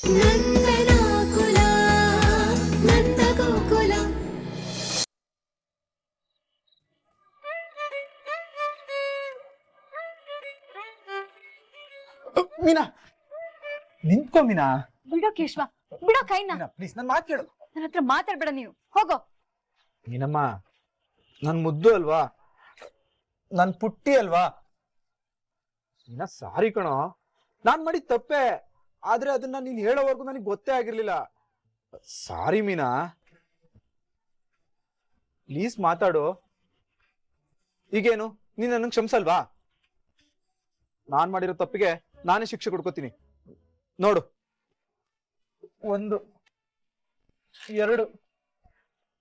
ನಂದನಾಕುಲ ನಂದಗೋಕುಲ. ಮೀನಾ ನಿಂತ್ಕೋ ಮೀನಾ. ಬಿಡೋ ಕೇಶವ, ಬಿಡೋ ಕೈನ. ಪ್ಲೀಸ್ ನನ್ ಮಾತು ಕೇಳು. ನನ್ನ ಹತ್ರ ಮಾತಾಡ್ಬೇಡ, ನೀನು ಹೋಗೋ. ಮೀನಮ್ಮ ನನ್ ಮುದ್ದು ಅಲ್ವಾ, ನನ್ ಪುಟ್ಟಿ ಅಲ್ವಾ. ಮೀನಾ ಸಾರಿ ಕಣೋ, ನಾನ್ ಮಾಡಿದ ತಪ್ಪೆ. ಆದ್ರೆ ಅದನ್ನ ನೀನ್ ಹೇಳೋವರೆಗೂ ನನಗೆ ಗೊತ್ತೇ ಆಗಿರ್ಲಿಲ್ಲ. ಸಾರಿ ಮೀನಾ, ಪ್ಲೀಸ್ ಮಾತಾಡು. ಈಗೇನು ನೀನ್ ನನಗೆ ಕ್ಷಮಿಸಲ್ವಾ? ನಾನ್ ಮಾಡಿರೋ ತಪ್ಪಿಗೆ ನಾನೇ ಶಿಕ್ಷೆ ಕೊಡ್ಕೋತೀನಿ ನೋಡು. 1 2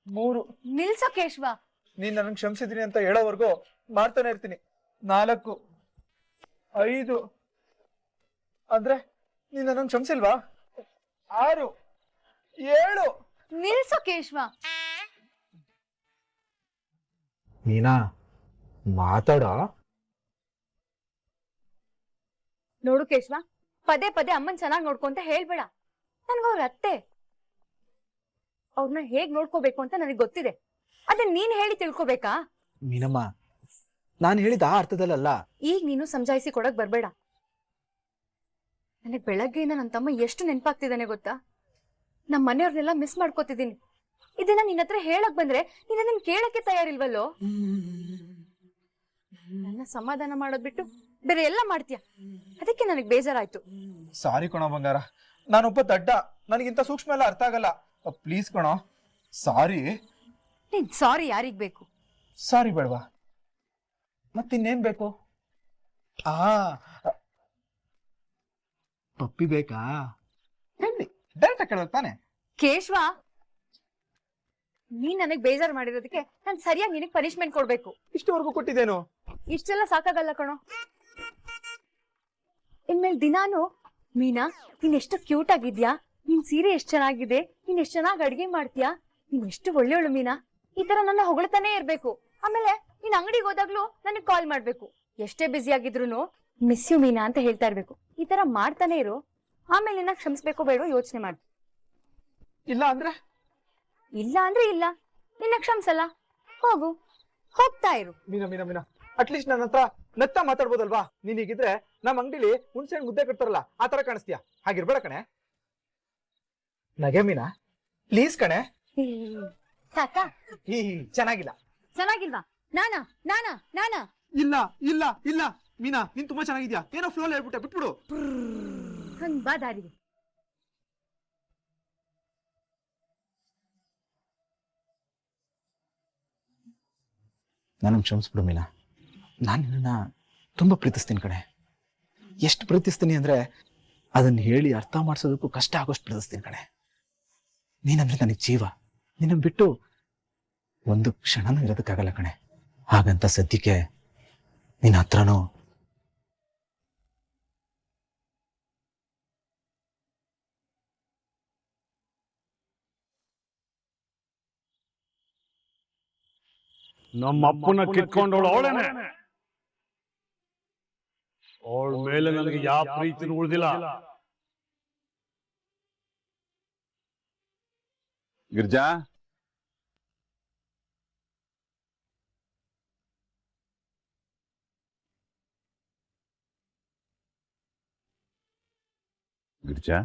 3. ನಿಲ್ಸೋ ಕೇಶವ. ನೀನ್ ನನಗೆ ಕ್ಷಮಿಸಿದೀನಿ ಅಂತ ಹೇಳೋವರೆಗೂ ಮಾಡ್ತಾನೆ ಇರ್ತೀನಿ. 4 5 ಅಂದ್ರೆ ನೀನ್ ನನಗೆ ಕ್ಷಮಿಸಿಲ್ವಾ? 6 7. ನಿಲ್ಸೋ ಕೇಶವ. ಮೀನಾ ಮಾತಾಡ. ನೋಡು ಕೇಶವ, ಪದೇ ಪದೇ ಅಮ್ಮನ್ ಚೆನ್ನಾಗಿ ನೋಡ್ಕೊಂತ ಹೇಳ್ಬೇಡ. ನನ್ಗವ್ರ ಅತ್ತೆ, ಅವ್ರನ್ನ ಹೇಗ್ ನೋಡ್ಕೋಬೇಕು ಅಂತ ನನಗೆ ಗೊತ್ತಿದೆ. ಅದನ್ನ ನೀನ್ ಹೇಳಿ ತಿಳ್ಕೊಬೇಕಾ? ಮೀನಮ್ಮ ನಾನು ಹೇಳಿದ ಆ ಅರ್ಥದಲ್ಲ. ಈಗ ನೀನು ಸಮಜಾಯಿಸಿ ಕೊಡಕ್ ಬರ್ಬೇಡ. ನನಗೆ ಬೆಳಗ್ಗೆಯಿಂದ ನನ್ನ ತಮ್ಮ ಎಷ್ಟು ನೆನಪಾಗ್ತಿದ್ದಾನೆ ಗೊತ್ತಾ? ನಮ್ಮ ಮನೆಯವ್ರನ್ನೆಲ್ಲ ಮಿಸ್ ಮಾಡ್ಕೋತಿದ್ದೀನಿ. ಇದನ್ನ ನಿನ್ನ ಹತ್ರ ಹೇಳಕ್ ಬಂದ್ರೆ ನೀನ್ ಅದನ್ನ ಕೇಳಕ್ಕೆ ತಯಾರಿಲ್ವಲ್ಲೋ. ನನ್ನ ಸಮಾಧಾನ ಮಾಡೋದ್ ಬಿಟ್ಟು ಬೇರೆ ಎಲ್ಲ ಮಾಡ್ತೀಯ. ಅದಕ್ಕೆ ನನಗೆ ಬೇಜಾರಾಯ್ತು. ಸಾರಿ ಕಣೋ ಬಂಗಾರ, ನಾನೊಬ್ಬ ದಡ್ಡ, ನನಗಿಂತ ಸೂಕ್ಷ್ಮ ಎಲ್ಲ ಅರ್ಥ ಆಗಲ್ಲ. ಪ್ಲೀಸ್ ಕಣೋ, ಸಾರಿ. ನೀನ್ ಸಾರಿ ಯಾರಿಗ್ ಬೇಕು? ಸಾರಿ ಬೇಡವಾ? ಮತ್ತಿನ್ನೇನ್ ಬೇಕು? ಪಪ್ಪಿ ಬೇಕಾ? ಹೇಳಿ, ಡೈರೆಕ್ಟ್ ಕೇಳೋದು ತಾನೆ. ಕೇಶವ, ನೀನ್ ನನಗ್ ಬೇಜಾರ್ ಮಾಡಿರೋದಕ್ಕೆ ನಾನ್ ಸರಿಯಾಗಿ ನಿನಗ್ ಪನಿಷ್ಮೆಂಟ್ ಕೊಡ್ಬೇಕು. ಇಷ್ಟವರೆಗೂ ಕೊಟ್ಟಿದ್ದೇನು? ಇಷ್ಟೆಲ್ಲ ಸಾಕಾಗಲ್ಲ ಕಣೋ. ಇನ್ಮೇಲೆ ದಿನಾನು ಮೀನಾ ನೀನ್ ಎಷ್ಟು ಕ್ಯೂಟ್ ಆಗಿದ್ಯಾ, ನಿನ್ ಸೀರೆ ಎಷ್ಟ್ ಚೆನ್ನಾಗಿದೆ, ನೀನ್ ಎಷ್ಟ್ ಚೆನ್ನಾಗಿ ಅಡ್ಗೆ ಮಾಡ್ತೀಯಾ, ನೀನ್ ಎಷ್ಟು ಒಳ್ಳೆಯವಳು ಮೀನಾ, ಈ ತರ ನನ್ನ ಹೊಗಳ್ತಾನೆ ಇರ್ಬೇಕು. ಆಮೇಲೆ ನೀನ್ ಅಂಗಡಿಗೆ ಹೋದಾಗ್ಲೂ ನನಗ್ ಕಾಲ್ ಮಾಡ್ಬೇಕು. ಎಷ್ಟೇ ಬ್ಯುಸಿ ಆಗಿದ್ರು ಮಿಸ್ ಯು ಮೀನಾ ಅಂತ ಹೇಳ್ತಾ ಇರ್ಬೇಕು. ಈ ತರ ಮಾಡ್ತಾನೆ ಇರು. ಆಮೇಲೆ ನಿನ್ನ ಕ್ಷಮಿಸ್ಬೇಕೋ ಬೇಡೋ ಯೋಚನೆ ಮಾಡು. ಇಲ್ಲ ಅಂದ್ರೆ? ಇಲ್ಲ ಅಂದ್ರೆ ಇಲ್ಲ, ನಿನ್ನ ಕ್ಷಮಿಸಲ್ಲ. ಹೋಗು, ಹೋಗ್ತಾ ಇರು. ಮೀನಾ ಮೀನಾ ಮೀನಾ, ಅಟ್ಲೀಸ್ಟ್ ನನ್ನ ಹತ್ರ ನತ್ತ ಮಾತಾಡ್ಬೋದಲ್ವಾ? ನೀನ್ ಹೀಗಿದ್ರೆ ನಮ್ಮ ಅಂಗಡಿಲಿ ಹುಣಸೆ ಹಣ್ಣು ಮುದ್ದೆ ಕಟ್ತಾರಲ್ಲ ಆ ತರ ಕಾಣಿಸ್ತೀಯ. ಹಾಗಿರ್ಬೇಡ ಕಣೆ. ನಗೆ ಮೀನಾ, ಪ್ಲೀಸ್ ಕಣೆ. ಸಾಕಾ? ಚೆನ್ನಾಗಿಲ್ಲ. ಚೆನ್ನಾಗಿಲ್ವಾ? ನಾನಾ ನಾನಾ ನಾನಾ ಇಲ್ಲ ಇಲ್ಲ ಇಲ್ಲ ಮೀನಾ, ನೀನ್ ತುಂಬಾ ಚೆನ್ನಾಗಿದ್ಯಾ. ಏನೋ ಫ್ಲೋ ಹೇಳ್ಬಿಟ್ಟೆ, ಬಿಟ್ಬಿಡು. ಹಂಗ್ ಬಾ ದಾರಿಗೆ. ನನಗೆ ಕ್ಷಮಿಸ್ಬಿಡು ಮೀನಾ, ನಾನು ನಿನ್ನ ತುಂಬ ಪ್ರೀತಿಸ್ತೀನಿ ಕಣೆ. ಎಷ್ಟು ಪ್ರೀತಿಸ್ತೀನಿ ಅಂದರೆ ಅದನ್ನು ಹೇಳಿ ಅರ್ಥ ಮಾಡಿಸೋದಕ್ಕೂ ಕಷ್ಟ ಆಗೋಷ್ಟು ಪ್ರೀತಿಸ್ತೀನಿ ಕಣೆ. ನೀನಂದ್ರೆ ನನಗೆ ಜೀವ. ನಿನ್ನ ಬಿಟ್ಟು ಒಂದು ಕ್ಷಣನೂ ಇರೋದಕ್ಕಾಗಲ್ಲ ಕಣೆ. ಹಾಗಂತ ಸದ್ಯಕ್ಕೆ ನಿನ್ನ ಹತ್ರನೂ ನಮ್ಮ ಅಪ್ಪನ ಕಿತ್ಕೊಂಡವಳು ಅವಳೇನೆ. ಅವಳ ಮೇಲೆ ನನಗೆ ಯಾವ ಪ್ರೀತಿನೂ ಉಳಿದಿಲ್ಲ. ಗಿರ್ಜಾ, ಗಿರ್ಜಾ,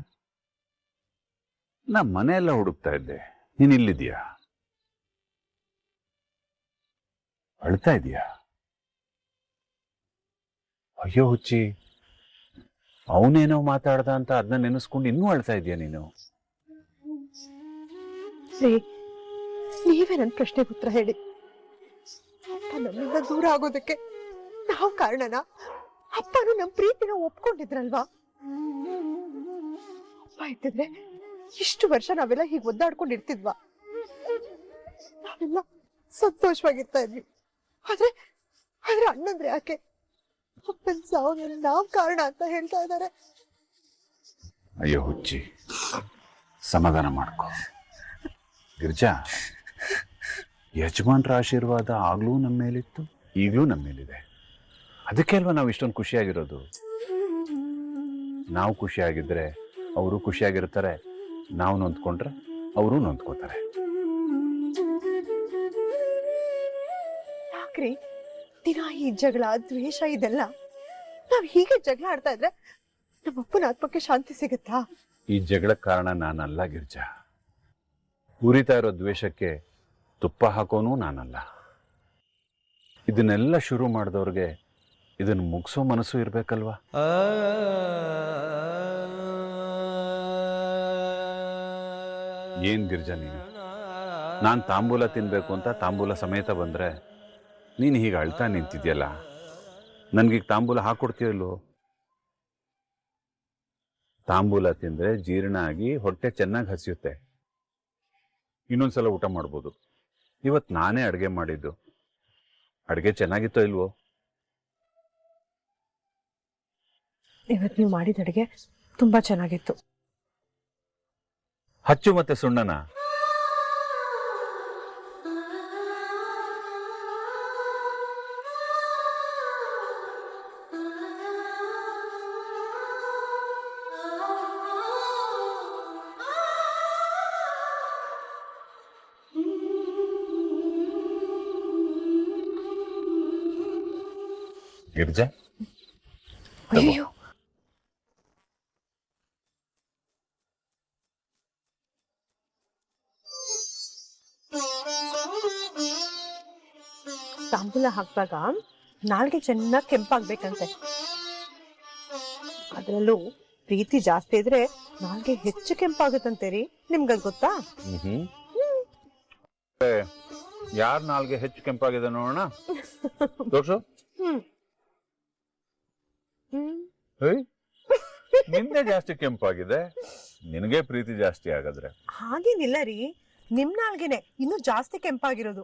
ನಾ ಮನೆಯೆಲ್ಲ ಹುಡುಕ್ತಾ ಇದ್ದೆ, ನೀನ್ ಇಲ್ಲಿದ್ಯಾ? ಅಳ್ತಾ ಇದೀಯಾ? ಅಯ್ಯೋ ಹುಚ್ಚಿ, ಅವನೇನೋ ಮಾತಾಡ್ದ ಅಂತ ಅದನ್ನ ನೆನೆಸ್ಕೊಂಡು ಇನ್ನೂ ಅಳ್ತಾ ಇದೀಯ ನೀನು? ನೀವೇ ನನ್ನ ಪ್ರಶ್ನೆಗೆ ಉತ್ತರ ಹೇಳಿ. ನನ್ನಿಂದ ದೂರ ಆಗೋದಕ್ಕೆ ನಾವು ಕಾರಣನಾ? ಅಪ್ಪನು ನಮ್ಮ ಪ್ರೀತಿನ ಒಪ್ಕೊಂಡಿದ್ರಲ್ವಾ? ಅಪ್ಪ ಇದ್ದಿದ್ರೆ ಇಷ್ಟು ವರ್ಷ ನಾವೆಲ್ಲ ಹೀಗೆ ಒದ್ದಾಡ್ಕೊಂಡಿರ್ತಿದ್ವಾ? ನಾವೆಲ್ಲ ಸಂತೋಷವಾಗಿರ್ತಾ ಇದ್ವಿ. ಆದ್ರೆ ಅಣ್ಣಂದ್ರೆ ಯಾಕೆ ಅಪ್ಪನ ಸಾವನ್ನ ನಾವ್ ಕಾರಣ ಅಂತ ಹೇಳ್ತಾ ಇದ್ದಾರೆ? ಅಯ್ಯೋ ಹುಚ್ಚಿ, ಸಮಾಧಾನ ಮಾಡ್ಕೊ. ಗಿರ್ಜಾ, ಯಜಮಾನ್ರ ಆಶೀರ್ವಾದ ಆಗ್ಲೂ ನಮ್ಮ ಮೇಲಿತ್ತು, ಈಗಲೂ ನಮ್ಮ ಮೇಲಿದೆ. ಅದಕ್ಕೆ ಅಲ್ವಾ ನಾವು ಇಷ್ಟೊಂದು ಖುಷಿಯಾಗಿರೋದು. ನಾವು ಖುಷಿಯಾಗಿದ್ರೆ ಅವರು ಖುಷಿಯಾಗಿರ್ತಾರೆ, ನಾವು ನೊಂದ್ಕೊಂಡ್ರೆ ಅವರು ನೊಂದ್ಕೋತಾರೆ. ಯಾಕ್ರಿ ದಿನ ಈ ಜಗಳ ದ್ವೇಷ ಇದೆಲ್ಲ? ನಾವ್ ಹೀಗೆ ಜಗಳ ಆಡ್ತಾ ಇದ್ರೆ ನಮ್ಮ ಅಪ್ಪನ ಆತ್ಮಕ್ಕೆ ಶಾಂತಿ ಸಿಗುತ್ತಾ? ಈ ಜಗಳಕ್ಕೆ ಕಾರಣ ನಾನಲ್ಲ ಗಿರ್ಜಾ. ಉರಿತಾ ಇರೋ ದ್ವೇಷಕ್ಕೆ ತುಪ್ಪ ಹಾಕೋನು ನಾನಲ್ಲ. ಇದನ್ನೆಲ್ಲ ಶುರು ಮಾಡಿದವ್ರಿಗೆ ಇದನ್ನು ಮುಗಿಸೋ ಮನಸ್ಸು ಇರ್ಬೇಕಲ್ವಾ? ಏನ್ ಗಿರ್ಜಾ ನೀನು, ನಾನ್ ತಾಂಬೂಲ ತಿನ್ಬೇಕು ಅಂತ ತಾಂಬೂಲ ಸಮೇತ ಬಂದ್ರೆ ನೀನು ಹೀಗೆ ಅಳ್ತಾ ನಿಂತಿದ್ಯಲ್ಲ, ನನ್ಗೀಗ ತಾಂಬೂಲ ಹಾಕೊಡ್ತೀಯಲ್ಲೋ? ತಾಂಬೂಲ ತಿಂದ್ರೆ ಜೀರ್ಣ ಆಗಿ ಹೊಟ್ಟೆ ಚೆನ್ನಾಗಿ ಹಸಿಯುತ್ತೆ, ಇನ್ನೊಂದ್ಸಲ ಊಟ ಮಾಡ್ಬೋದು. ಇವತ್ತು ನಾನೇ ಅಡುಗೆ ಮಾಡಿದ್ದು. ಅಡುಗೆ ಚೆನ್ನಾಗಿತ್ತೋ ಇಲ್ವೋ? ಇವತ್ತು ನೀವು ಮಾಡಿದ ಅಡುಗೆ ತುಂಬಾ ಚೆನ್ನಾಗಿತ್ತು. ಹಚ್ಚು ಮತ್ತೆ ಸುಣ್ಣನ ಗಿರ್ಜಾ. ಅಯ್ಯೋ, ತಾಂಬೂಲ ಹಾಕ್ದಾಗ ನಾಲ್ಗೆ ಚೆನ್ನಾಗಿ ಕೆಂಪಾಗ್ಬೇಕಂತೆ. ಅದ್ರಲ್ಲೂ ಪ್ರೀತಿ ಜಾಸ್ತಿ ಇದ್ರೆ ನಾಲ್ಗೆ ಹೆಚ್ಚು ಕೆಂಪಾಗುತ್ತಂತೆ ರೀ. ನಿಮ್ಗ ಗೊತ್ತಾ? ಯಾರ ನಾಲ್ಗೆ ಹೆಚ್ಚು ಕೆಂಪಾಗಿದೆ ನೋಡೋಣ, ತೋರ್ಸು. ನಿಂದೆ ಜಾಸ್ತಿ ಕೆಂಪಾಗಿದೆ, ನಿನಗೆ ಪ್ರೀತಿ ಜಾಸ್ತಿ ಆಗದ್ರೆ. ಹಾಗೇನಿಲ್ಲ ರೀ, ನಿಮ್ ನಾಲ್ಗೆನೆ ಇನ್ನು ಜಾಸ್ತಿ ಕೆಂಪಾಗಿರೋದು.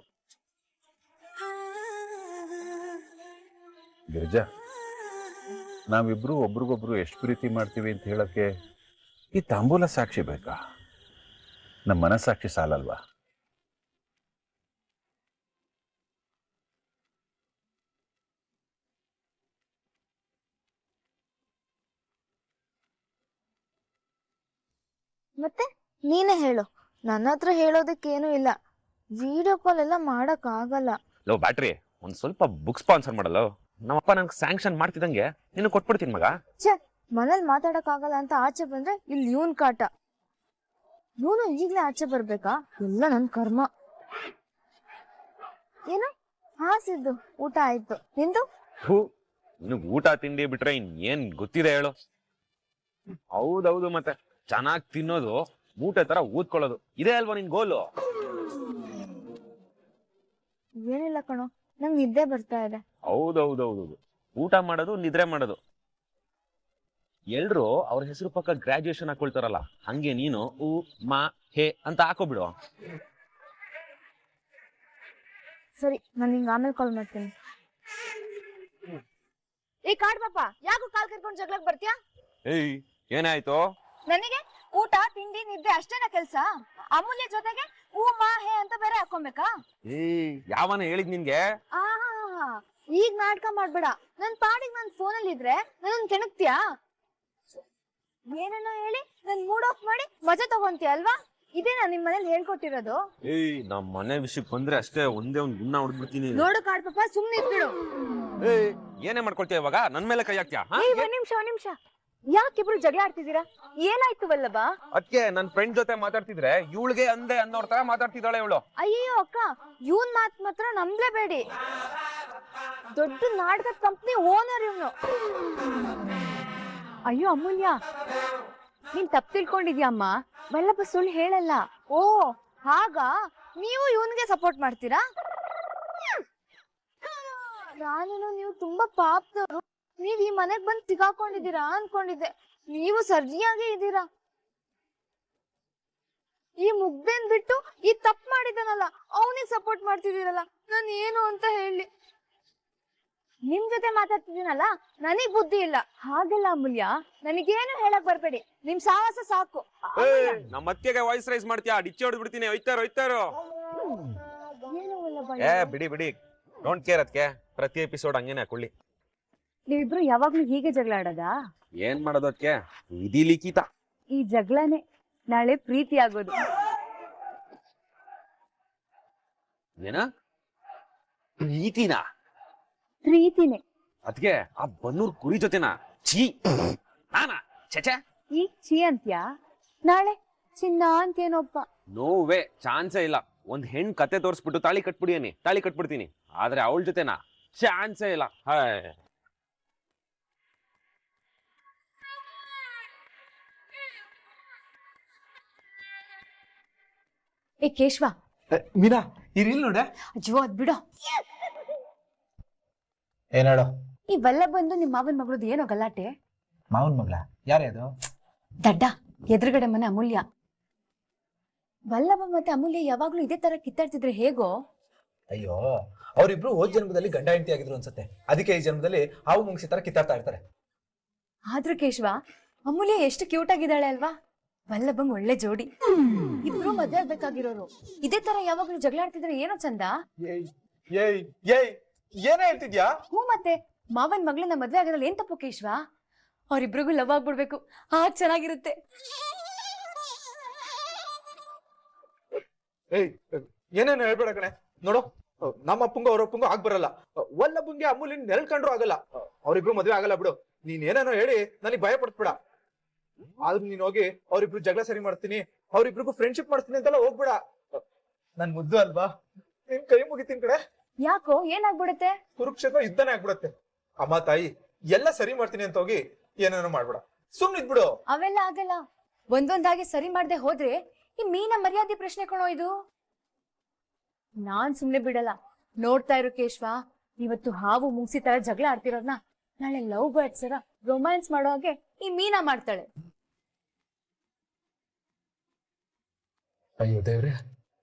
ಗಿರಿಜಾ, ನಾವಿಬ್ರು ಒಬ್ರಿಗೊಬ್ರು ಎಷ್ಟು ಪ್ರೀತಿ ಮಾಡ್ತೀವಿ ಅಂತ ಹೇಳಕ್ಕೆ ಈ ತಾಂಬೂಲ ಸಾಕ್ಷಿ ಬೇಕಾ? ನಮ್ಮ ಮನಸ್ಸಾಕ್ಷಿ ಸಾಲಲ್ವಾ? ಮತ್ತೆ ನೀನೇ ಹೇಳು, ನನ್ನ ಹತ್ರ ಹೇಳೋದಕ್ಕೇನು ಇಲ್ಲ. ವಿಡಿಯೋ ಕಾಲ್ ಎಲ್ಲ ಮಾಡಕ್ ಆಗಲ್ಲ. ಲೋ ಬ್ಯಾಟ್ರಿ, ಒಂದ್ ಸ್ವಲ್ಪ ಬುಕ್ ಸ್ಪಾನ್ಸರ್ ಮಾಡಲ್ಲ. ನಮ್ಮಪ್ಪ ನನ್ಗೆ ಸ್ಯಾಂಕ್ಷನ್ ಮಾಡ್ತಿದಂಗೆ ನೀನು ಕೊಟ್ಬಿಡ್ತೀನಿ ಮಗ. ಮನೇಲಿ ಮಾತಾಡಕ್ ಆಗಲ್ಲ ಅಂತ ಆಚೆ ಬಂದ್ರೆ ಇಲ್ಲಿ ಇವನ್ ಕಾಟ. ಇವನು ಈಗ್ಲೇ ಆಚೆ ಬರ್ಬೇಕಾ? ಎಲ್ಲ ನನ್ ಕರ್ಮ. ಏನು ಹಾಸಿದ್ದು ಊಟ ಆಯ್ತು, ನಿಂದು? ನಿನಗ್ ಊಟ ತಿಂಡಿ ಬಿಟ್ರೆ ಏನ್ ಗೊತ್ತಿದೆ ಹೇಳು? ಹೌದೌದು, ಮತ್ತೆ ಚೆನ್ನಾಗ್ ತಿನ್ನೋದು, ಮೂಟೆ ತರ ಊದ್ಕೊಳ್ಳೋದು, ಇದೇ ಅಲ್ವಾ ನಿನ್ ಗೋಲು? ಏನಿಲ್ಲ ಕಣೋ, ನಂಗ್ ನಿದ್ದೆ ಬರ್ತಾ ಇದೆ. ಹೌದೌದೌದು, ಊಟ ಮಾಡೋದು ನಿದ್ರೆ ಮಾಡೋದು. ಎಲ್ರು ಅವ್ರ ಹೆಸರು ಪಕ್ಕ ಗ್ರಾಜುಯೇಷನ್ ಹಾಕೊಳ್ತಾರಲ್ಲ, ಹಂಗೆ ನೀನು ಉ ಮಾ ಹೇ ಅಂತ ಹಾಕೋಬಿಡು. ಸರಿ, ನಾನು ನಿಂಗೆ ಆಮೇಲೆ ಕಾಲ್ ಮಾಡ್ತೀನಿ. ಏ ಕಾಡ್ ಪಾಪ, ಯಾಕೋ ಕಾಲ್ ಕರ್ಕೊಂಡು ಜಗಳಕ್ಕೆ ಬರ್ತೀಯಾ? ಏಯ್, ಏನಾಯ್ತು? ನನಗೆ ಊಟ ತಿಂಡಿ ನಿದ್ದೆ ಅಷ್ಟೇನಾ ಕೆಲ್ಸ? ಅಮೂಲ್ಯ ಜೊತೆಗೆ ಹೂ ಮಾ ಹೇ ಅಂತ ಬೇರೆ ಹಾಕೊಬೇಕಾ? ಏಯ್, ಯಾವನ ಹೇಳಿದ್ ನಿನ್ಗೆ? ಈಗ ನಾಟಕ ಮಾಡ್ಬೇಡ. ನನ್ ಪಾಡಿಗೆ ನನ್ ಫೋನಲ್ಲಿ ಇದ್ರೆ ನನ್ನ ಕೆಣಕ್ತಿಯಾ? ಏನೇನೋ ಹೇಳಿ ನನ್ ಮೂಡ್ ಆಫ್ ಮಾಡಿ ಮಜಾ ತಗೊಂತೀಯ ಅಲ್ವಾ? ಇದೇನಾ ನಿಮ್ ಮನೇಲಿ ಹೇಳ್ಕೊಟ್ಟಿರೋದು? ಏಯ್, ನಮ್ ಮನೆ ವಿಷಯಕ್ಕೆ ಬಂದ್ರೆ ಅಷ್ಟೇ ಒಂದೇ ಒಂದ್ ಗುಣ ಹೊಡ್ಬಿಡ್ತೀನಿ. ನೋಡು ಕಾಡ್ ಪಾಪ, ಸುಮ್ನೆ ಇದ್ಬಿಡು. ಏಯ್, ಏನೇ ಮಾಡ್ಕೊಳ್ತೀಯ ಇವಾಗ? ನನ್ ಮೇಲೆ ಕೈ ಹಾಕ್ತೀಯಾ? ಒಂದ್ ನಿಮಿಷ, ಯಾಕಿಬ್ರು ಜಗಳ ಆಡ್ತಿದ್ದೀರಾ? ಏನಾಯ್ತು ವಲ್ಲಭ? ಅದಕ್ಕೆ ನನ್ ಫ್ರೆಂಡ್ ಜೊತೆ ಮಾತಾಡ್ತಿದ್ರೆ ಇವಳಿಗೆ ಅಂದೆ ಅನ್ನೋರ್ ತರ ಮಾತಾಡ್ತಿದ್ದಾಳೆ ಇವಳು. ಅಯ್ಯೋ ಅಕ್ಕ, ಇವನ್ ಮಾತ್ ಮಾತ್ರ ನಂಬ್ಲೇಬೇಡಿ. ದೊಡ್ಡ ನಾಟಕ ಕಂಪ್ನಿ ಓನರ್ ಇವನು. ಅಯ್ಯೋ ಅಮೂಲ್ಯ, ನೀನ್ ತಪ್ಪು ತಿಳ್ಕೊಂಡಿದ್ಯಮ್ಮ. ವಲ್ಲಭ ಸುಳ್ಳು ಹೇಳಲ್ಲ. ಓ ಹಾಗ, ನೀವು ಇವನ್ಗೆ ಸಪೋರ್ಟ್ ಮಾಡ್ತೀರಾ? ನಾನು ನೀವು ತುಂಬಾ ಪಾಪದವರು. ನೀವ್ ಈ ಮನೆಗ್ ಬಂದ್ ಸಿಗಾಕೊಂಡಿದ್ದೀರಾ ಅನ್ಕೊಂಡಿದ್ದೆ. ನೀವು ಸರಿಯಾಗಿ ಇದ್ದೀರಾ. ಈ ಮುಗ್ದೇನ್ ಬಿಟ್ಟು ಈ ತಪ್ಪು ಮಾಡಿದನಲ್ಲ ಅವನಿಗೆ ಸಪೋರ್ಟ್ ಮಾಡ್ತಿದ್ದೀರಲ್ಲ, ನಾನು ಏನು ಅಂತ ಹೇಳಿ? ನಿಮ್ ಜೊತೆ ಮಾತಾಡ್ತಿದ್ದೀನಲ್ಲ, ನನಗ್ ಬುದ್ಧಿ ಇಲ್ಲ. ಹಾಗೆಲ್ಲ ಅಮೂಲ್ಯ, ನನಗೇನು ಹೇಳಕ್ ಬರ್ಬೇಡಿ. ನಿಮ್ ಸಾಹಸ ಸಾಕು. ನಮ್ಮ ಅತ್ತಿಗೆ ವಾಯ್ಸ್ ರೈಸ್ ಮಾಡ್ತೀಯಾ? ಡಿಚ್ಚಿ ಹೊಡ್ಬಿಡ್ತೀನಿ. ಹೋಯ್ತಾರೋ. ಏನು ವಲ್ಲಭ? ಬಿಡಿ, ಡೋಂಟ್ ಕೇರ್. ಅದಕ್ಕೆ ಪ್ರತಿ ಎಪಿಸೋಡ್ ಹಂಗೇನೆ ಹಾಕೊಳ್ಳಿ. ನೀವಿಬ್ರು ಯಾವಾಗ್ಲೂ ಹೀಗೆ ಜಗಳ ಆಡೋದಾ? ಏನ್ ಮಾಡೋದು ಅದಕ್ಕೆ? ವಿಧಿ ಲಿಖಿತ. ಈ ಜಗಳನೆ ನಾಳೆ ಪ್ರೀತಿ ಆಗೋದು. ಏನ ಪ್ರೀತಿನಾ? ಪ್ರೀತಿನೇ. ಅದ್ಕೆ ಆ ಬನ್ನೂರ್ ಕುರಿ ಜೊತೆನಾ? ಛೀ ನಾನಾ ಚಚೆ. ಈಗ ಛೀ ಅಂತ್ಯಾ, ನಾಳೆ ಚಿನ್ನ ಅಂತೇನೋಪ್ಪ. ನೋವೇ ಚಾನ್ಸೇ ಇಲ್ಲ. ಒಂದ್ ಹೆಣ್ ಕತೆ ತೋರಿಸ್ಬಿಟ್ಟು ತಾಳಿ ಕಟ್ಬಿಡ್ತೀನಿ. ಆದ್ರೆ ಅವಳ ಜೊತೆನಾ? ಚಾನ್ಸೇ ಇಲ್ಲ. ಹಾಯ್ ಏ ಕೇಶವ, ಮೀನಾ ಈ ರೀಲ್ ನೋಡೆ. ಅಜ್ಜೋ ಅದ್ ಬಿಡೋ. ಏನ್ ಹೇಳೋ? ಈ ವಲ್ಲ ಬಂದು ನಿಮ್ ಮಾವನ್ ಮಗಳದ್ದು ಏನೋ ಗಲಾಟೆ. ಮಾವನ್ ಮಗಳ ಯಾರೇ ಅದು? ದಡ್ಡ ಎದುರುಗಡೆ ಮನೆ ಅಮೂಲ್ಯ. ವಲ್ಲಭ ಮತ್ತೆ ಅಮೂಲ್ಯ ಯಾವಾಗ್ಲೂ ಇದೇ ತರ ಕಿತ್ತಾಡ್ತಿದ್ರೆ ಹೇಗೋ? ಅಯ್ಯೋ, ಅವರಿಬ್ರು ಹೋದ್ ಜನ್ಮದಲ್ಲಿ ಗಂಡ ಹೆಂಡತಿ ಆಗಿದ್ರು ಅನ್ಸುತ್ತೆ. ಅದಕ್ಕೆ ಈ ಜನ್ಮದಲ್ಲಿ ಹಾವು ಮುಂಗ್ಸಿ ತರ ಕಿತ್ತಾಡ್ತಾ ಇರ್ತಾರೆ. ಆದ್ರೂ ಕೇಶವ, ಅಮೂಲ್ಯ ಎಷ್ಟು ಕ್ಯೂಟ್ ಆಗಿದ್ದಾಳೆ ಅಲ್ವಾ? ವಲ್ಲಭಂಗ್ ಒಳ್ಳೆ ಜೋಡಿ. ಇಬ್ರು ಮದ್ವೆ ಆಗ್ಬೇಕಾಗಿರೋರು. ಇದೇ ತರ ಯಾವಾಗ್ಲೂ ಜಗಳಾಡ್ತಿದ್ರೆ ಏನೋ ಚಂದ. ಏನೇ ಹೇಳ್ತಿದ್ಯಾ? ಹ್ಞೂ ಮತ್ತೆ ಮಾವನ್ ಮಗಳನ್ನ ಮದ್ವೆ ಆಗೋದ್ರಲ್ಲಿ ಏನ್ ತಪ್ಪು ಕೇಶವ? ಅವ್ರಿಬ್ರಿಗೂ ಲವ್ ಆಗ್ಬಿಡ್ಬೇಕು, ಆಗ ಚೆನ್ನಾಗಿರುತ್ತೆ. ಏನೇನು ಹೇಳ್ಬೇಡ ಕಣೆ. ನೋಡು, ನಮ್ಮ ಅಪ್ಪಂಗೂ ಅವ್ರ ಅಪ್ಪಂಗೂ ಆಗ್ ಬರಲ್ಲ. ವಲ್ಲಭಂಗೆ ಅಮೂಲ್ಯನ್ ನೆರಳು ಕಂಡ್ರು ಆಗಲ್ಲ. ಅವ್ರಿಬ್ರು ಮದ್ವೆ ಆಗಲ್ಲ ಬಿಡು. ನೀನ್ ಏನೇನೋ ಹೇಳಿ ನನಗ್ ಭಯ ಪಡ್ಸ್ಬಿಡ. ಆದ್ರೂ ನೀನ್ ಹೋಗಿ ಅವ್ರಿಬ್ರು ಜಗಳ ಸರಿ ಮಾಡ್ತೀನಿ, ಅವ್ರಿಬ್ರಿಗೂ ಫ್ರೆಂಡ್ಶಿಪ್ ಮಾಡ್ತೀನಿ ಅಂತೆಲ್ಲ ಹೋಗ್ಬೇಡ. ನನ್ ಮುದ್ದು ಅಲ್ವಾ, ನಿನ್ ಕೈ ಮುಗಿತೀನಿ ಕಡೆ. ಯಾಕೋ ಏನಾಗ್ಬಿಡುತ್ತೆ? ಕುರುಕ್ಷೇತ್ರ ಯುದ್ಧನೇ ಆಗ್ಬಿಡತ್ತೆ. ಅಮ್ಮ ತಾಯಿ ಎಲ್ಲ ಸರಿ ಮಾಡ್ತೀನಿ ಅಂತ ಹೋಗಿ ಏನೇನೋ ಮಾಡ್ಬೇಡ. ಸುಮ್ನಿದ್ಬಿಡು. ಅವೆಲ್ಲ ಆಗಲ್ಲ. ಒಂದೊಂದಾಗಿ ಸರಿ ಮಾಡ್ದೆ ಹೋದ್ರೆ ಈ ಮೀನ ಮರ್ಯಾದೆ ಪ್ರಶ್ನೆ ಕಣೋ ಇದು. ನಾನ್ ಸುಮ್ನೆ ಬಿಡಲ್ಲ. ನೋಡ್ತಾ ಇರು ಕೇಶವ, ಇವತ್ತು ಹಾವು ಮುಂಗ್ಸಿ ತರ ಜಗಳ ಆಡ್ತಿರೋದ್ನ ನಾಳೆ ಲವ್ ಬರ್ಡ್ಸ್ ತರ ರೊಮ್ಯಾನ್ಸ್ ಮಾಡೋ ಹಾಗೆ ಈ ಮೀನಾ ಮಾಡ್ತಾಳೆ. ಅಯ್ಯೋ ದೇವ್ರೆ,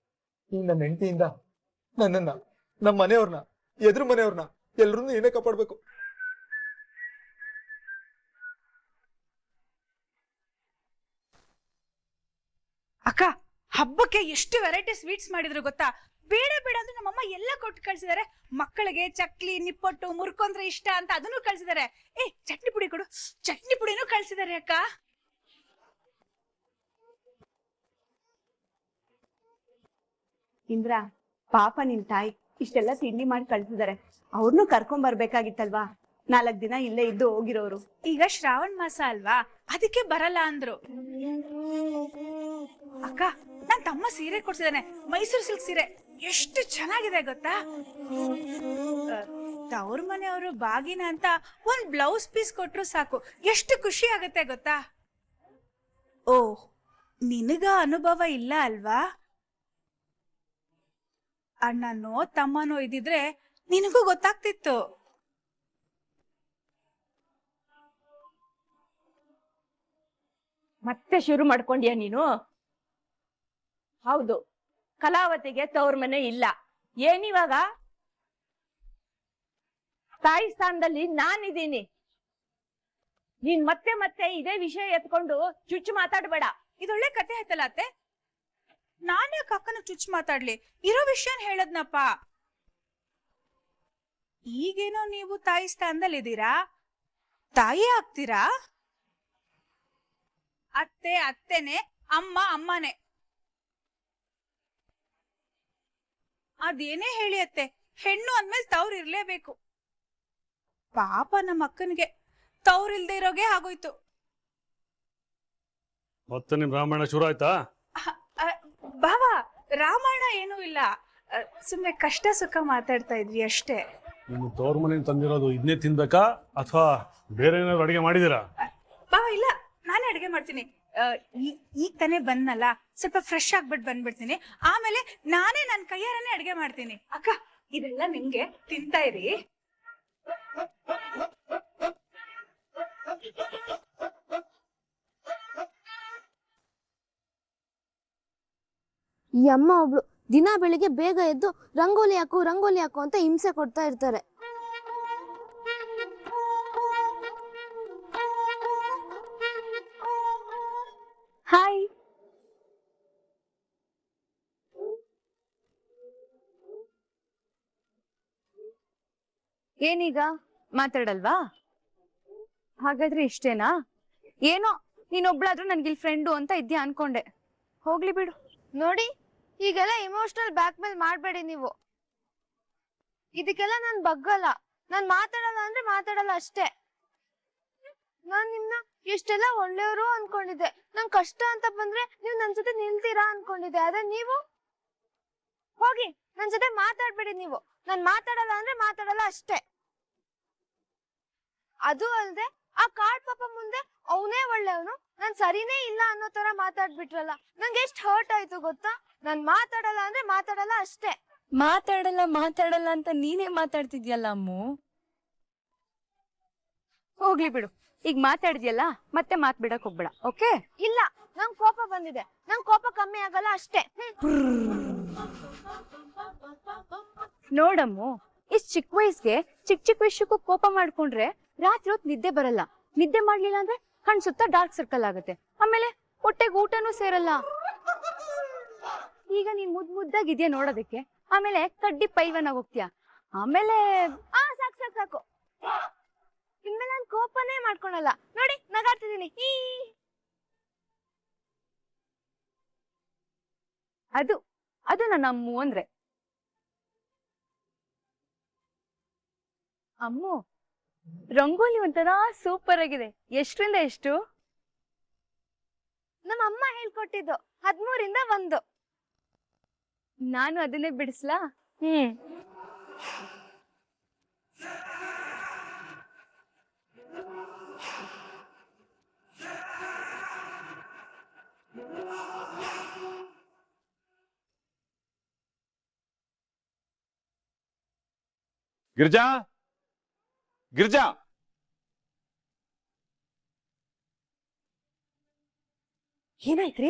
ಈ ನನ್ನ ಹೆಂಡತಿಯಿಂದ ನನ್ನನ್ನ, ನಮ್ಮ ಮನೆಯವ್ರನ್ನ, ಎದುರು ಮನೆಯವ್ರನ್ನ ಎಲ್ರನ್ನೂ ಏನೇ ಕಾಪಾಡ್ಬೇಕು. ಅಕ್ಕ, ಹಬ್ಬಕ್ಕೆ ಎಷ್ಟು ವೆರೈಟಿ ಸ್ವೀಟ್ಸ್ ಮಾಡಿದ್ರು ಗೊತ್ತಾ? ಬೇಡ ಬೇಡ ಅಂದ್ರೆ ನಮ್ಮಮ್ಮ ಎಲ್ಲ ಕೊಟ್ಟು ಕಳ್ಸಿದಾರೆ. ಮಕ್ಕಳಿಗೆ ಚಕ್ಲಿ, ನಿಪ್ಪಟ್ಟು, ಮುರ್ಕೊಂಡ್ರೆ ಇಷ್ಟ ಅಂತ ಅದನ್ನು ಕಳ್ಸಿದಾರೆ. ಏ ಚಟ್ನಿ ಪುಡಿ ಕೊಡು. ಚಟ್ನಿ ಪುಡಿನೂ ಕಳ್ಸಿದಾರೆ ಅಕ್ಕ. ಇಂದ್ರ, ಪಾಪ ನಿನ್ ತಾಯಿ ಇಷ್ಟೆಲ್ಲ ತಿಂಡಿ ಮಾಡಿ ಕಳ್ಸಿದಾರೆ. ಅವ್ರನ್ನೂ ಕರ್ಕೊಂಡ್ ಬರ್ಬೇಕಾಗಿತ್ತಲ್ವಾ? 4 ದಿನ ಇಲ್ಲೇ ಇದ್ದು ಹೋಗಿರೋರು. ಈಗ ಶ್ರಾವಣ ಮಾಸ ಅಲ್ವಾ, ಅದಕ್ಕೆ ಬರಲ್ಲ ಅಂದ್ರು. ಅಕ್ಕ, ನನ್ ತಮ್ಮ ಸೀರೆ ಕೊಡ್ಸಿದಾನೆ, ಮೈಸೂರು ಸಿಲ್ಕ್ ಸೀರೆ. ಎಷ್ಟು ಚೆನ್ನಾಗಿದೆ ಗೊತ್ತಾ? ತವ್ರ ಮನೆಯವರು ಬಾಗಿನ ಅಂತ ಒಂದ್ ಬ್ಲೌಸ್ ಪೀಸ್ ಕೊಟ್ರು ಸಾಕು, ಎಷ್ಟು ಖುಷಿ ಆಗತ್ತೆ ಗೊತ್ತಾ? ಓ, ನಿನಗ ಅನುಭವ ಇಲ್ಲ ಅಲ್ವಾ? ಅಣ್ಣನೋ ತಮ್ಮನೋ ಇದ್ದಿದ್ರೆ ನಿನಗೂ ಗೊತ್ತಾಗ್ತಿತ್ತು. ಮತ್ತೆ ಶುರು ಮಾಡ್ಕೊಂಡ್ಯಾ ನೀನು? ಹೌದು, ಕಲಾವತಿಗೆ ತವ್ರ ಮನೆ ಇಲ್ಲ. ಏನಿವಾಗ? ತಾಯಿ ಸ್ಥಾನದಲ್ಲಿ ನಾನಿದ್ದೀನಿ. ನೀನ್ ಮತ್ತೆ ಮತ್ತೆ ಇದೇ ವಿಷಯ ಎತ್ಕೊಂಡು ಚುಚ್ಚು ಮಾತಾಡ್ಬೇಡ. ಇದೊಳ್ಳೆ ಕತೆ ಆಯ್ತಲ್ಲ ಅತ್ತೆ. ನಾನೇ ಅಕ್ಕನ ಚುಚ್ಚು ಮಾತಾಡ್ಲಿ, ಇರೋ ವಿಷಯನ್ ಹೇಳದ್ನಪ್ಪ. ಈಗೇನೋ ನೀವು ತಾಯಿ ಸ್ಥಾನದಲ್ಲಿ ಇದ್ದೀರಾ, ತಾಯಿ ಆಗ್ತೀರಾ. ಅತ್ತೆ ಅತ್ತೆನೆ, ಅಮ್ಮ ಅಮ್ಮನೆ. ಅದೇನೇ ಹೇಳಿ ಅತ್ತೆ, ಹೆಣ್ಣು ಅಂದ್ಮೇಲೆ ತವ್ರು ಇರ್ಲೇಬೇಕು. ಪಾಪ ನಮ್ಮ ಅಕ್ಕನಿಗೆ ತವ್ರು ಇಲ್ದೇ ಇರೋಗೆ ಆಗೋಯ್ತು. ಮತ್ತೆ ನಿಮ್ ರಾಮಾಯಣ ಶುರು ಆಯ್ತಾ? ಬಾವ, ರಾಮಾಯಣ ಏನೂ ಇಲ್ಲ, ಸುಮ್ನೆ ಕಷ್ಟ ಸುಖ ಮಾತಾಡ್ತಾ ಇದ್ವಿ ಅಷ್ಟೇ. ನಿಮ್ಮ ತವ್ರ ಮನೆಯಿಂದ ತಂದಿರೋದು ಇದನ್ನೇ ತಿನ್ಬೇಕಾ ಅಥವಾ ಬೇರೆ ಏನಾದ್ರು ಅಡಿಗೆ ಮಾಡಿದೀರಾ? ಬಾವ ಇಲ್ಲ, ನಾನೇ ಅಡಿಗೆ ಮಾಡ್ತೀನಿ. ಈಗ ತಾನೇ ಬಂದ್ನಲ್ಲ, ಸ್ವಲ್ಪ ಫ್ರೆಶ್ ಆಗ್ಬಿಟ್ಟು ಬಂದ್ಬಿಡ್ತೀನಿ. ಆಮೇಲೆ ನಾನೇ ನನ್ನ ಕೈಯಾರನೇ ಅಡಿಗೆ ಮಾಡ್ತೀನಿ. ಅಕ್ಕ, ಇದೆಲ್ಲ ನಿಮ್ಗೆ, ತಿಂತಾ ಇರಿ. ಈ ಅಮ್ಮ ಒಬ್ಳು ದಿನ ಬೆಳಿಗ್ಗೆ ಬೇಗ ಎದ್ದು ರಂಗೋಲಿ ಹಾಕು ಅಂತ ಹಿಂಸೆ ಕೊಡ್ತಾ ಇರ್ತಾರೆ. ಹಾಯ್. ಏನೀಗ ಮಾತಾಡಲ್ವಾ? ಹಾಗಾದ್ರೆ ಇಷ್ಟೇನಾ? ಏನೋ ನೀನೊಬ್ಳಾದ್ರೂ ನನ್ಗಿಲ್ ಫ್ರೆಂಡು ಅಂತ ಇದ್ಯಾ ಅನ್ಕೊಂಡೆ. ಹೋಗ್ಲಿ ಬಿಡು. ನೋಡಿ, ಈಗೆಲ್ಲ ಇಮೋಷನಲ್ ಬ್ಲಾಕ್ ಮೇಲ್ ಮಾಡ್ಬೇಡಿ ನೀವು. ಇದಕ್ಕೆಲ್ಲ ನಾನ್ ಬಗ್ಗಲ್ಲ. ನಾನ್ ಮಾತಾಡಲ್ಲ ಅಂದ್ರೆ ಮಾತಾಡಲ್ಲ ಅಷ್ಟೇ. ನಾನ್ ನಿಮ್ನ ಎಷ್ಟೆಲ್ಲ ಒಳ್ಳೆಯವರು ಅನ್ಕೊಂಡಿದ್ದೆ. ನಂಗ್ ಕಷ್ಟ ಅಂತ ಬಂದ್ರೆ ನೀವ್ ನನ್ ಜೊತೆ ನಿಲ್ತೀರಾ ಅನ್ಕೊಂಡಿದ್ದೆ. ಆದ್ರೆ ನೀವು ಹೋಗಿ ನನ್ ಜೊತೆ ಮಾತಾಡ್ಬೇಡಿ ನೀವು. ನಾನ್ ಮಾತಾಡಲ್ಲ ಅಂದ್ರೆ ಮಾತಾಡಲ್ಲ ಅಷ್ಟೇ. ಅದು ಅಲ್ದೆ ಆ ಕಾಡ್ ಪಾಪ ಮುಂದೆ ಅವನೇ ಒಳ್ಳೆಯವನು, ನಾನ್ ಸರಿನೇ ಇಲ್ಲ ಅನ್ನೋ ತರ ಮಾತಾಡ್ಬಿಟ್ರಲ್ಲ. ನಂಗೆ ಎಷ್ಟ್ ಹರ್ಟ್ ಆಯ್ತು ಗೊತ್ತಾ? ನಾನ್ ಮಾತಾಡಲ್ಲ ಅಂದ್ರೆ ಮಾತಾಡಲ್ಲ ಅಷ್ಟೇ. ಮಾತಾಡಲ್ಲ ಅಂತ ನೀನೇ ಮಾತಾಡ್ತಿದ್ಯಲ್ಲ ಅಮ್ಮು. ಹೋಗ್ಲಿ ಬಿಡು. ಈಗ ಮಾತಾಡಿದ್ಯಲ್ಲ, ಮತ್ತೆ ಮಾತ್ ಬಿಡಕ್ ಹೋಗ್ಬೇಡ. ಓಕೆ? ಇಲ್ಲ, ನಂಗ್ ಕೋಪ ಬಂದಿದೆ. ನಂಗ್ ಕೋಪ ಕಮ್ಮಿ ಆಗಲ್ಲ ಅಷ್ಟೇ. ನೋಡಮ್ಮು, ಇಷ್ಟ್ ಚಿಕ್ಕ ವಯಸ್ಸಿಗೆ ಚಿಕ್ಕ ವಿಷಯಕ್ಕೂ ಕೋಪ ಮಾಡ್ಕೊಂಡ್ರೆ ರಾತ್ರಿ ಹೊತ್ತು ನಿದ್ದೆ ಬರಲ್ಲ. ನಿದ್ದೆ ಮಾಡ್ಲಿಲ್ಲ ಅಂದ್ರೆ ಕಣ್ ಸುತ್ತ ಡಾರ್ಕ್ ಸರ್ಕಲ್ ಆಗುತ್ತೆ. ಆಮೇಲೆ ಹೊಟ್ಟೆಗೆ ಊಟನೂ ಸೇರಲ್ಲ. ಈಗ ನೀನ್ ಮುದ್ದಾಗಿದ್ಯಾ ನೋಡೋದಕ್ಕೆ, ಆಮೇಲೆ ಕಡ್ಡಿ ಪೈಲ್ವನಾಗ ಹೋಗ್ತೀಯ. ಆಮೇಲೆ ಸಾಕು. ಇನ್ಮೇಲೆ ನಾನ್ ಕೋಪನೇ ಮಾಡ್ಕೊಳಲ್ಲ. ನೋಡಿ, ನಗಾಡ್ತಿದೀನಿ. ಅದು ನನ್ನ ಅಮ್ಮು ಅಂದ್ರೆ. ಅಮ್ಮು, ರಂಗೋಲಿ ಒಂಥರ ಸೂಪರ್ ಆಗಿದೆ. ಎಷ್ಟರಿಂದ ಎಷ್ಟು? ನಮ್ಮ ಅಮ್ಮ ಹೇಳ್ಕೊಟ್ಟಿದ್ದು 13 ಇಂದ 1. ನಾನು ಅದನ್ನೇ ಬಿಡಿಸ್ಲಾ? ಗಿರ್ಜಾ, ಗಿರ್ಜಾ, ಏನಾಯ್ತ್ರಿ?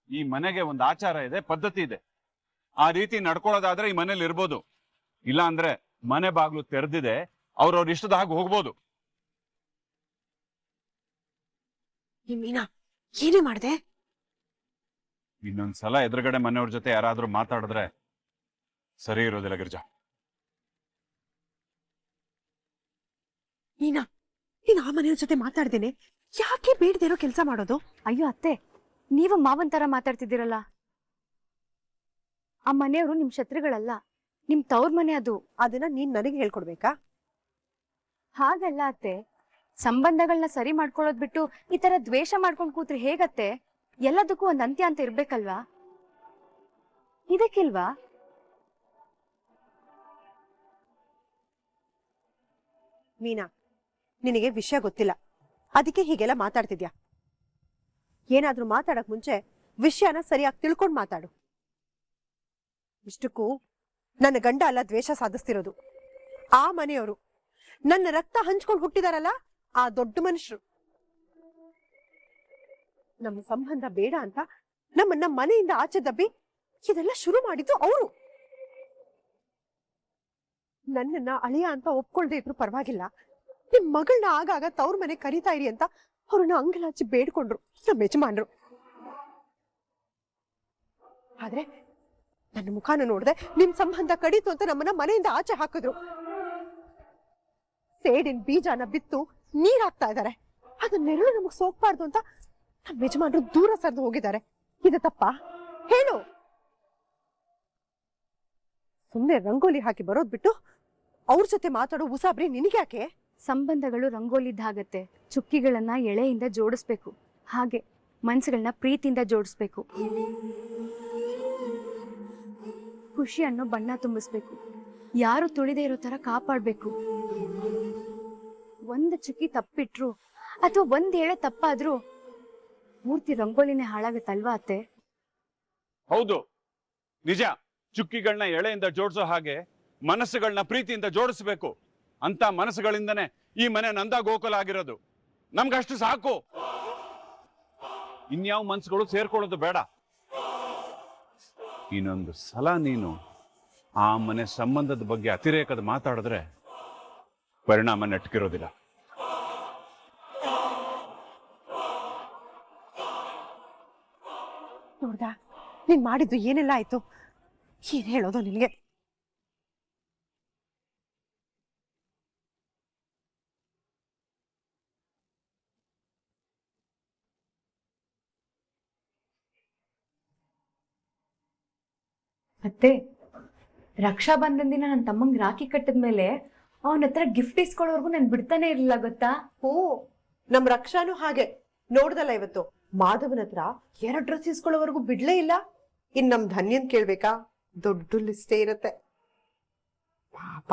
ಈ ಮನೆಗೆ ಒಂದು ಆಚಾರ ಇದೆ, ಪದ್ಧತಿ ಇದೆ. ಆ ರೀತಿ ನಡ್ಕೊಳ್ಳೋದಾದ್ರೆ ಈ ಮನೇಲಿ ಇರ್ಬೋದು. ಇಲ್ಲ ಅಂದ್ರೆ ಮನೆ ಬಾಗ್ಲು ತೆರೆದಿದೆ, ಅವ್ರವ್ರ ಇಷ್ಟದ ಹಾಗೆ ಹೋಗ್ಬೋದು. ಮೀನಾ, ಏನೇ ಮಾಡ್ದೆ? ಇನ್ನೊಂದ್ಸಲ ಎದುರುಗಡೆ ಮನೆಯವ್ರ ಜೊತೆ ಯಾರಾದ್ರೂ ಮಾತಾಡಿದ್ರೆ ಸರಿ ಇರೋದಿಲ್ಲ ಗಿರ್ಜಾ. ಮೀನಾ, ನೀನ್ ಆ ಮನೆಯವ್ರ ಜೊತೆ ಮಾತಾಡ್ದೇನೆ ಯಾಕೆ ಬೇಡದಿರೋ ಕೆಲಸ ಮಾಡೋದು? ಅಯ್ಯೋ ಅತ್ತೆ, ನೀವು ಮಾವನ್ ತರ ಮಾತಾಡ್ತಿದ್ದೀರಲ್ಲ. ಆ ಮನೆಯವರು ನಿಮ್ ಶತ್ರುಗಳಲ್ಲ, ನಿಮ್ ತವ್ರ ಮನೆ ಅದು. ಅದನ್ನ ನೀನ್ ನನಗೆ ಹೇಳ್ಕೊಡ್ಬೇಕಾ? ಹಾಗಲ್ಲ ಅತ್ತೆ, ಸಂಬಂಧಗಳನ್ನ ಸರಿ ಮಾಡ್ಕೊಳ್ಳೋದ್ ಬಿಟ್ಟು ಈ ತರ ದ್ವೇಷ ಮಾಡ್ಕೊಂಡ್ ಕೂತ್ರೆ ಹೇಗತ್ತೆ? ಎಲ್ಲದಕ್ಕೂ ಒಂದ್ ಅಂತ್ಯ ಅಂತ ಇರ್ಬೇಕಲ್ವಾ? ಇದಕ್ಕಿಲ್ವಾ? ಮೀನಾ, ನಿನಗೆ ವಿಷಯ ಗೊತ್ತಿಲ್ಲ, ಅದಕ್ಕೆ ಹೀಗೆಲ್ಲ ಮಾತಾಡ್ತಿದ್ಯಾ. ಏನಾದ್ರೂ ಮಾತಾಡಕ್ ಮುಂಚೆ ವಿಷಯನ ಸರಿಯಾಗಿ ತಿಳ್ಕೊಂಡ್ ಮಾತಾಡು. ಇಷ್ಟಕ್ಕೂ ನನ್ನ ಗಂಡ ಅಲ್ಲ ದ್ವೇಷ ಸಾಧಿಸ್ತಿರೋದು, ಆ ಮನೆಯವರು. ನನ್ನ ರಕ್ತ ಹಂಚ್ಕೊಂಡು ಹುಟ್ಟಿದಾರಲ್ಲ ಆ ದೊಡ್ಡ ಮನುಷ್ಯರು. ನಮ್ಮ ಸಂಬಂಧ ಬೇಡ ಅಂತ ನಮ್ಮನ್ನ ಮನೆಯಿಂದ ಆಚೆ ದಬ್ಬಿ ಇದೆಲ್ಲ ಶುರು ಮಾಡಿದ್ದು ಅವರು. ನನ್ನನ್ನ ಅಳಿಯ ಅಂತ ಒಪ್ಕೊಳ್ದೆ ಇದ್ರು ಪರವಾಗಿಲ್ಲ, ನಿಮ್ ಮಗಳನ್ನ ಆಗಾಗ ತವ್ರ ಮನೆ ಕರೀತಾ ಇರಿ ಅಂತ ಅವ್ರನ್ನ ಅಂಗಲಾಚಿ ಬೇಡ್ಕೊಂಡ್ರು ನಮ್ಮ ಯಜಮಾನ್ರು. ಆದ್ರೆ ನನ್ನ ಮುಖಾನ ನೋಡ್ದೆ ನಿಮ್ ಸಂಬಂಧ ಕಡಿತು ಅಂತ ನಮ್ಮನ್ನ ಮನೆಯಿಂದ ಆಚೆ ಹಾಕಿದ್ರು. ಸೇಡಿನ ಬೀಜನ ಬಿತ್ತು ನೀರ್ ಹಾಕ್ತಾ ಇದ್ದಾರೆ. ಅದು ನೆರಳು ನಮಗ್ ಸೋಕ್ಬಾರ್ದು ಅಂತ ನಮ್ಮ ಯಜಮಾನ್ರು ದೂರ ಸರಿದು ಹೋಗಿದ್ದಾರೆ. ಇದು ತಪ್ಪಾ? ಹೇಳು. ಸುಮ್ನೆ ರಂಗೋಲಿ ಹಾಕಿ ಬರೋದ್ ಬಿಟ್ಟು ಅವ್ರ ಜೊತೆ ಮಾತಾಡೋ ಉಸಾಬ್ರಿ ನಿನಗ್ಯಾಕೆ? ಸಂಬಂಧಗಳು ರಂಗೋಲಿದ್ದಾಗತ್ತೆ. ಚುಕ್ಕಿಗಳನ್ನ ಎಳೆಯಿಂದ ಜೋಡಿಸ್ಬೇಕು, ಹಾಗೆ ಮನ್ಸುಗಳನ್ನ ಪ್ರೀತಿಯಿಂದ ಜೋಡಿಸ್ಬೇಕು. ಖುಷಿ ಅನ್ನೋ ಬಣ್ಣ ತುಂಬಿಸ್ಬೇಕು, ಯಾರು ತುಳಿದೇ ಇರೋ ತರ ಕಾಪಾಡ್ಬೇಕು. ಒಂದು ಚುಕ್ಕಿ ತಪ್ಪಿಟ್ರು ಅಥವಾ ಒಂದ್ ಎಳೆ ತಪ್ಪಾದ್ರೂ ಪೂರ್ತಿ ರಂಗೋಲಿನೇ ಹಾಳಾಗತ್ತಲ್ವಾ ಅತ್ತೆ? ಹೌದು, ನಿಜ. ಚುಕ್ಕಿಗಳನ್ನ ಎಳೆಯಿಂದ ಜೋಡಿಸೋ ಹಾಗೆ ಮನಸ್ಸುಗಳನ್ನ ಪ್ರೀತಿಯಿಂದ ಜೋಡಿಸ್ಬೇಕು. ಅಂತ ಮನಸ್ಸುಗಳಿಂದನೇ ಈ ಮನೆ ನಂದ ಗೋಕುಲ ಆಗಿರೋದು. ನಮ್ಗಷ್ಟು ಸಾಕು. ಇನ್ಯಾವ ಮನ್ಸುಗಳು ಸೇರ್ಕೊಳ್ಳೋದು ಬೇಡ. ಇನ್ನೊಂದು ಸಲ ನೀನು ಆ ಮನೆ ಸಂಬಂಧದ ಬಗ್ಗೆ ಅತಿರೇಕದ ಮಾತಾಡಿದ್ರೆ ಪರಿಣಾಮ ನೆಟ್ಕಿರೋದಿಲ್ಲ. ನೋಡ್ದಾ, ನೀನ್ ಮಾಡಿದ್ದು ಏನೆಲ್ಲ ಆಯ್ತು? ಏನ್ ಹೇಳೋದು ನಿನ್ಗೆ? ಅತ್ತೆ, ರಕ್ಷಾ ಬಂಧನ ದಿನ ನನ್ನ ತಮ್ಮಂಗ್ ರಾಖಿ ಕಟ್ಟಿದ್ಮೇಲೆ ಅವನ ಹತ್ರ ಗಿಫ್ಟ್ ಇಸ್ಕೊಳ್ಳೋವರೆಗೂ ನಾನು ಬಿಡ್ತಾನೆ ಇರ್ಲಿಲ್ಲ ಗೊತ್ತಾ. ಓ, ನಮ್ ರಕ್ಷಾನು ಹಾಗೆ ನೋಡ್ದಲ್ಲ ಇವತ್ತು ಮಾಧವನ ಹತ್ರ 2 ಡ್ರೆಸ್ ಇಸ್ಕೊಳ್ಳೋವರೆಗೂ ಬಿಡ್ಲೇ ಇಲ್ಲ. ಇನ್ ನಮ್ ಧನ್ಯನ್ ಕೇಳ್ಬೇಕಾ, ದೊಡ್ಡ ಲಿಸ್ಟೇ ಇರತ್ತೆ. ಪಾಪ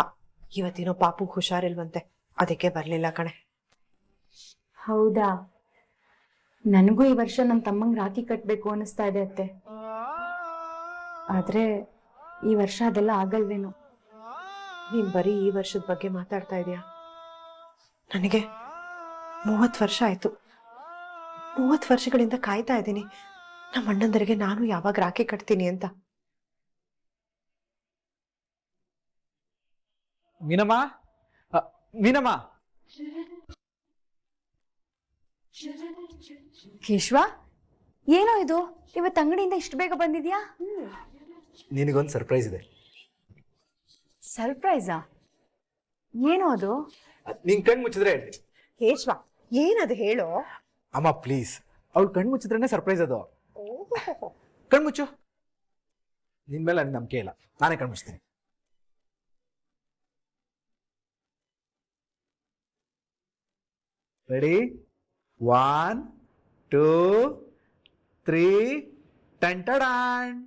ಇವತ್ತೇನೋ ಪಾಪು ಹುಷಾರಿಲ್ವಂತೆ, ಅದಕ್ಕೆ ಬರ್ಲಿಲ್ಲ ಕಣೆ. ಹೌದಾ? ನನಗೂ ಈ ವರ್ಷ ನನ್ನ ತಮ್ಮಂಗ್ ರಾಖಿ ಕಟ್ಬೇಕು ಅನಿಸ್ತಾ ಇದೆ ಅತ್ತೆ. ಆದ್ರೆ ಈ ವರ್ಷ ಅದೆಲ್ಲ ಆಗಲ್ವೇನೋ. ನೀನ್ ಬರೀ ಈ ವರ್ಷದ ಬಗ್ಗೆ ಮಾತಾಡ್ತಾ ಇದೀಯಾ? ನನಗೆ 30 ವರ್ಷ ಆಯ್ತು. 30 ವರ್ಷಗಳಿಂದ ಕಾಯ್ತಾ ಇದ್ದೀನಿ ನಮ್ಮ ಅಣ್ಣಂದರಿಗೆ ನಾನು ಯಾವಾಗ ರಾಖಿ ಕಟ್ತೀನಿ ಅಂತ. ಮೀನಮ್ಮ, ಮೀನಮ್ಮ, ಕೇಶವ, ಏನೋ ಇದು ಇವತ್ತು ಅಂಗಡಿಯಿಂದ ಇಷ್ಟು ಬೇಗ ಬಂದಿದ್ಯಾ? ನಿನಗೊಂದು ಸರ್ಪ್ರೈಸ್ ಇದೆ. ಸರ್ಪ್ರೈಸಾ? ಏನೋ ಅದು? ನೀನ್ ಕಣ್ ಮುಚ್ಚಿದ್ರೆ ಹೇಳ್ತೀನಿ. ಕೇಶವ, ಏನದು ಹೇಳೋ? ಅಮ್ಮ ಪ್ಲೀಸ್, ಅವಳು ಕಣ್ ಮುಚ್ಚಿದ್ರೇನೆ ಸರ್ಪ್ರೈಸ್ ಅದು. ಕಣ್ ಮುಚ್ಚು. ನಿನ್ ಮೇಲೆ ನನಗೆ ನಂಬಿಕೆ ಇಲ್ಲ, ನಾನೇ ಕಣ್ ಮುಚ್ತೀನಿ. ರೆಡಿ? 1 2 3 ಟನ್ ಟಡಾನ್.